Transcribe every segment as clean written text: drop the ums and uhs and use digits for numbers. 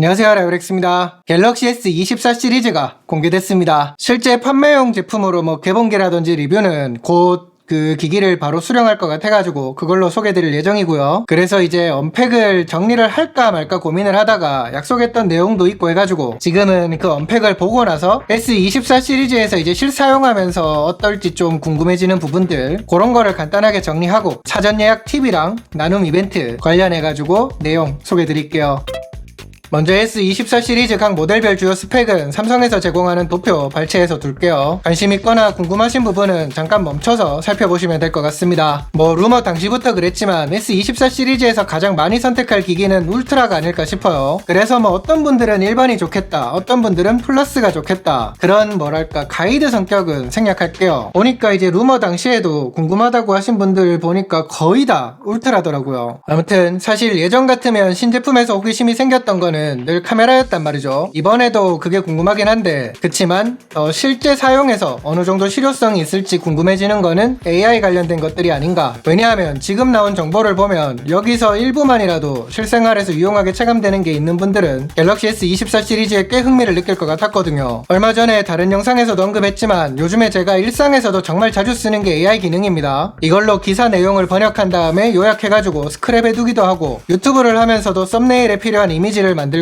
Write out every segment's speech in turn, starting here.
안녕하세요, 라이브렉스입니다. 갤럭시 S24 시리즈가 공개됐습니다. 실제 판매용 제품으로 개봉기라든지 리뷰는 곧 그 기기를 바로 수령할 것 같아가지고 그걸로 소개드릴 예정이고요. 그래서 이제 언팩을 정리를 할까 말까 고민을 하다가 약속했던 내용도 있고 해가지고 지금은 그 언팩을 보고 나서 S24 시리즈에서 이제 실사용하면서 어떨지 좀 궁금해지는 부분들, 그런 거를 간단하게 정리하고 사전 예약 팁이랑 나눔 이벤트 관련해가지고 내용 소개드릴게요. 먼저 S24 시리즈 각 모델별 주요 스펙은 삼성에서 제공하는 도표 발췌해서 둘게요. 관심 있거나 궁금하신 부분은 잠깐 멈춰서 살펴보시면 될 것 같습니다. 루머 당시부터 그랬지만 S24 시리즈에서 가장 많이 선택할 기기는 울트라가 아닐까 싶어요. 그래서 어떤 분들은 일반이 좋겠다, 어떤 분들은 플러스가 좋겠다, 그런 가이드 성격은 생략할게요. 보니까 이제 루머 당시에도 궁금하다고 하신 분들 보니까 거의 다 울트라더라고요. 아무튼 사실 예전 같으면 신제품에서 호기심이 생겼던 거는 늘 카메라였단 말이죠. 이번에도 그게 궁금하긴 한데, 그치만 실제 사용에서 어느 정도 실효성이 있을지 궁금해지는 거는 AI 관련된 것들이 아닌가. 왜냐하면 지금 나온 정보를 보면 여기서 일부만이라도 실생활에서 유용하게 체감되는 게 있는 분들은 갤럭시 S24 시리즈에 꽤 흥미를 느낄 것 같았거든요. 얼마 전에 다른 영상에서도 언급했지만 요즘에 제가 일상에서도 정말 자주 쓰는 게 AI 기능입니다. 이걸로 기사 내용을 번역한 다음에 요약해가지고 스크랩해 두기도 하고, 유튜브를 하면서도 썸네일에 필요한 이미지를 만들거나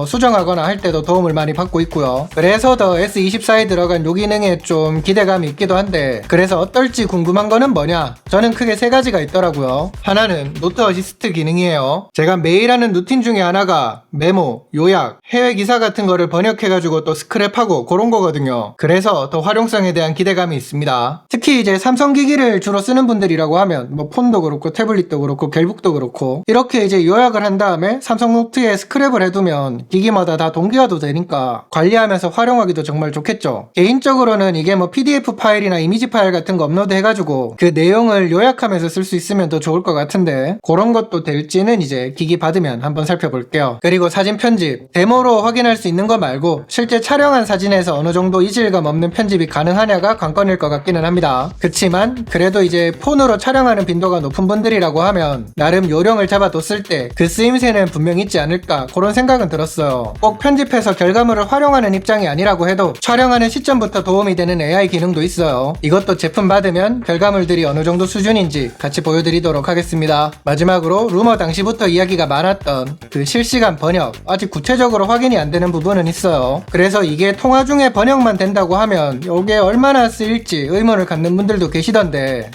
수정하거나 할 때도 도움을 많이 받고 있고요. 그래서 더 S24에 들어간 요 기능에 좀 기대감이 있기도 한데, 그래서 어떨지 궁금한 거는 뭐냐? 저는 크게 세 가지가 있더라고요. 하나는 노트 어시스트 기능이에요. 제가 매일 하는 루틴 중에 하나가 메모, 요약, 해외 기사 같은 거를 번역해가지고 또 스크랩하고 그런 거거든요. 그래서 더 활용성에 대한 기대감이 있습니다. 특히 이제 삼성 기기를 주로 쓰는 분들이라고 하면 폰도 그렇고 태블릿도 그렇고 갤북도 그렇고 이렇게 이제 요약을 한 다음에 삼성 노트에 스크랩을 해두면 기기마다 다 동기화도 되니까 관리하면서 활용하기도 정말 좋겠죠. 개인적으로는 이게 PDF 파일이나 이미지 파일 같은 거 업로드 해가지고 그 내용을 요약하면서 쓸 수 있으면 더 좋을 것 같은데, 그런 것도 될지는 이제 기기 받으면 한번 살펴볼게요. 그리고 사진 편집, 데모로 확인할 수 있는 거 말고 실제 촬영한 사진에서 어느 정도 이질감 없는 편집이 가능하냐가 관건일 것 같기는 합니다. 그치만 그래도 이제 폰으로 촬영하는 빈도가 높은 분들이라고 하면 나름 요령을 잡아뒀을 때 그 쓰임새는 분명 있지 않을까, 그런 생각은 들었어요. 꼭 편집해서 결과물을 활용하는 입장이 아니라고 해도 촬영하는 시점부터 도움이 되는 AI 기능도 있어요. 이것도 제품 받으면 결과물들이 어느 정도 수준인지 같이 보여드리도록 하겠습니다. 마지막으로 루머 당시부터 이야기가 많았던 그 실시간 번역, 아직 구체적으로 확인이 안 되는 부분은 있어요. 그래서 이게 통화 중에 번역만 된다고 하면 이게 얼마나 쓰일지 의문을 갖는 분들도 계시던데,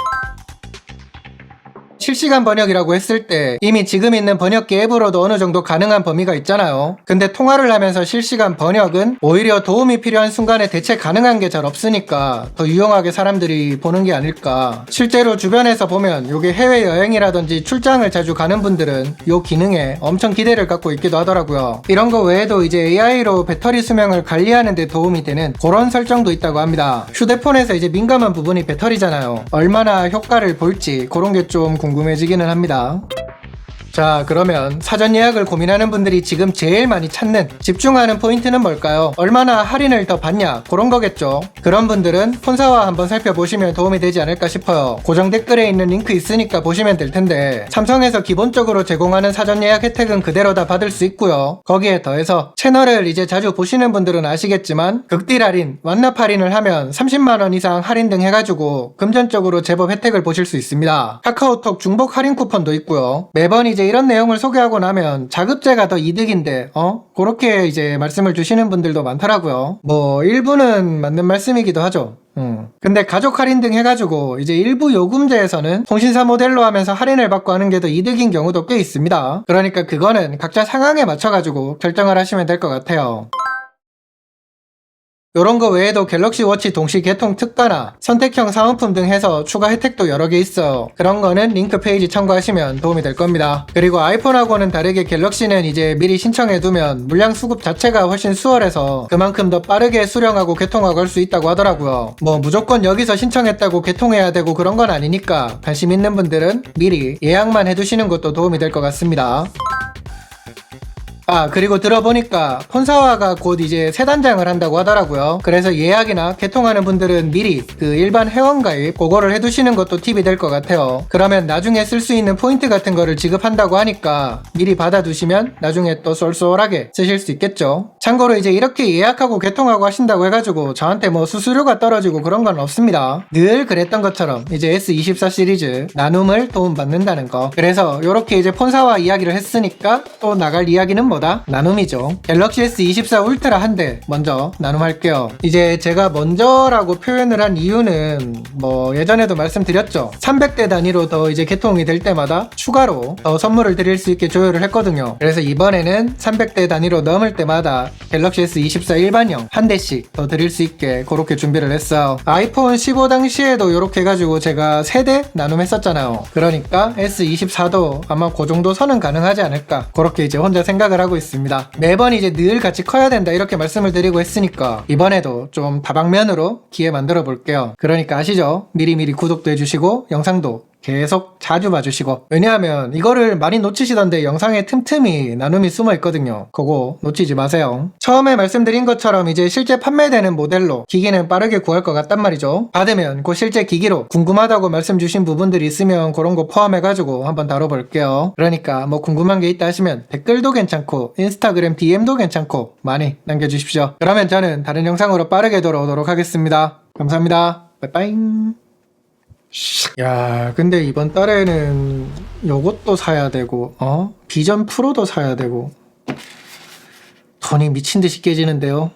실시간 번역이라고 했을 때 이미 지금 있는 번역기 앱으로도 어느 정도 가능한 범위가 있잖아요. 근데 통화를 하면서 실시간 번역은 오히려 도움이 필요한 순간에 대체 가능한 게 잘 없으니까 더 유용하게 사람들이 보는 게 아닐까. 실제로 주변에서 보면 요게 해외여행이라든지 출장을 자주 가는 분들은 요 기능에 엄청 기대를 갖고 있기도 하더라고요. 이런 거 외에도 이제 AI로 배터리 수명을 관리하는 데 도움이 되는 그런 설정도 있다고 합니다. 휴대폰에서 이제 민감한 부분이 배터리잖아요. 얼마나 효과를 볼지 그런 게 좀 궁금해지기는 합니다. 자, 그러면 사전 예약을 고민하는 분들이 지금 제일 많이 찾는, 집중하는 포인트는 뭘까요? 얼마나 할인을 더 받냐, 그런 거겠죠. 그런 분들은 폰사와 한번 살펴보시면 도움이 되지 않을까 싶어요. 고정 댓글에 있는 링크 있으니까 보시면 될 텐데, 삼성에서 기본적으로 제공하는 사전 예약 혜택은 그대로 다 받을 수 있고요. 거기에 더해서 채널을 이제 자주 보시는 분들은 아시겠지만 극딜 할인, 완납 할인을 하면 30만원 이상 할인 등 해가지고 금전적으로 제법 혜택을 보실 수 있습니다. 카카오톡 중복 할인 쿠폰도 있고요. 매번 이제 이런 내용을 소개하고 나면 자급제가 더 이득인데 그렇게 이제 말씀을 주시는 분들도 많더라고요. 일부는 맞는 말씀이기도 하죠. 근데 가족 할인 등 해가지고 이제 일부 요금제에서는 통신사 모델로 하면서 할인을 받고 하는 게 더 이득인 경우도 꽤 있습니다. 그러니까 그거는 각자 상황에 맞춰가지고 결정을 하시면 될 것 같아요. 요런 거 외에도 갤럭시 워치 동시 개통 특가나 선택형 사은품 등 해서 추가 혜택도 여러 개 있어요. 그런 거는 링크 페이지 참고하시면 도움이 될 겁니다. 그리고 아이폰하고는 다르게 갤럭시는 이제 미리 신청해두면 물량 수급 자체가 훨씬 수월해서 그만큼 더 빠르게 수령하고 개통하고 할 수 있다고 하더라고요. 무조건 여기서 신청했다고 개통해야 되고 그런 건 아니니까 관심 있는 분들은 미리 예약만 해두시는 것도 도움이 될 것 같습니다. 아, 그리고 들어보니까 폰사와가 곧 이제 새 단장을 한다고 하더라고요. 그래서 예약이나 개통하는 분들은 미리 그 일반 회원가입 그거를 해두시는 것도 팁이 될 것 같아요. 그러면 나중에 쓸 수 있는 포인트 같은 거를 지급한다고 하니까 미리 받아두시면 나중에 또 쏠쏠하게 쓰실 수 있겠죠. 참고로 이제 이렇게 예약하고 개통하고 하신다고 해가지고 저한테 뭐 수수료가 떨어지고 그런 건 없습니다. 늘 그랬던 것처럼 이제 S24 시리즈 나눔을 도움받는다는 거. 그래서 요렇게 이제 폰사와 이야기를 했으니까 또 나갈 이야기는 뭐다? 나눔이죠. 갤럭시 S24 울트라 한 대 먼저 나눔할게요. 이제 제가 먼저라고 표현을 한 이유는 뭐 예전에도 말씀드렸죠. 300대 단위로 더 이제 개통이 될 때마다 추가로 더 선물을 드릴 수 있게 조율을 했거든요. 그래서 이번에는 300대 단위로 넘을 때마다 갤럭시 S24 일반형 한 대씩 더 드릴 수 있게 그렇게 준비를 했어요. 아이폰 15 당시에도 이렇게 해가지고 제가 3대 나눔했었잖아요. 그러니까 S24도 아마 그 정도 선은 가능하지 않을까 그렇게 이제 혼자 생각을 하고 있습니다. 매번 이제 늘 같이 커야 된다 이렇게 말씀을 드리고 했으니까 이번에도 좀 다방면으로 기회 만들어 볼게요. 그러니까 아시죠? 미리미리 구독도 해주시고 영상도 계속 자주 봐주시고. 왜냐하면 이거를 많이 놓치시던데 영상에 틈틈이 나눔이 숨어 있거든요. 그거 놓치지 마세요. 처음에 말씀드린 것처럼 이제 실제 판매되는 모델로 기기는 빠르게 구할 것 같단 말이죠. 받으면 그 실제 기기로 궁금하다고 말씀 주신 부분들이 있으면 그런 거 포함해가지고 한번 다뤄볼게요. 그러니까 뭐 궁금한 게 있다 하시면 댓글도 괜찮고 인스타그램 DM도 괜찮고 많이 남겨주십시오. 그러면 저는 다른 영상으로 빠르게 돌아오도록 하겠습니다. 감사합니다. 빠이빠이. 야, 근데 이번 달에는 요것도 사야 되고, 비전 프로도 사야 되고, 돈이 미친 듯이 깨지는데요.